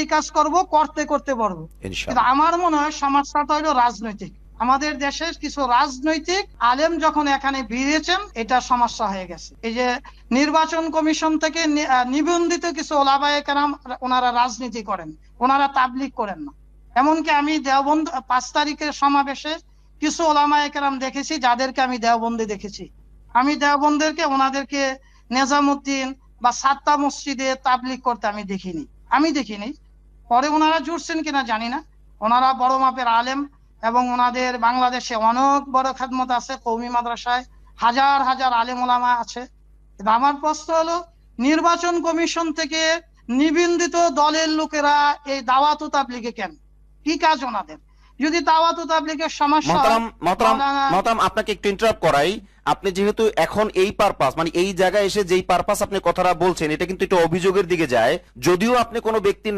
এই কাজ করব, করতে করতে পারবো। কিন্তু আমার মনে হয় সমস্যাটা হলো রাজনৈতিক। আমাদের দেশের কিছু রাজনৈতিক আলেম যখন এখানে ভিড়েছেন, এটা সমস্যা হয়ে গেছে। এই যে নির্বাচন কমিশন থেকে নিবন্ধিত কিছু ওলামায়ে কেরাম, ওনারা রাজনীতি করেন, ওনারা তাবলীগ করেন না। এমনকি আমি দেওবন্দ 5 তারিখের সমাবেশে কিছু ওলামায়ে কেরাম দেখেছি যাদেরকে আমি দেওবন্দে দেখেছি। আমি দেওবন্দেরকে ওনাদেরকে নেজামুদ্দিন বা সাত্তা মসজিদে তাবলীগ করতে আমি দেখিনি। পরে ওনারা জুড়ছেন কিনা জানি না। ওনারা বড় মাপের আলেম এবং ওনাদের বাংলাদেশে অনেক বড় খেদমত আছে। কওমি মাদ্রাসায় হাজার হাজার আলেম ওলামা আছে। কিন্তু আমার প্রশ্ন হলো, নির্বাচন কমিশন থেকে নিবন্ধিত দলের লোকেরা এই দাওয়াত ও তাবলীগে কেন? কি কাজ ওনাদের? যদি দাওয়াত ও তাবলীগের সমস্যা হয়, মহতারাম আপনাকে একটু ইন্টারাপ্ট করাই। আপনি যেহেতু এখন এই পারপাস, মানে এই জায়গায় এসে যেই পারপাস আপনি কথাটা বলছেন, এটা কিন্তু একটু অভিযোগের দিকে যায়। যদিও আপনি কোনো ব্যক্তির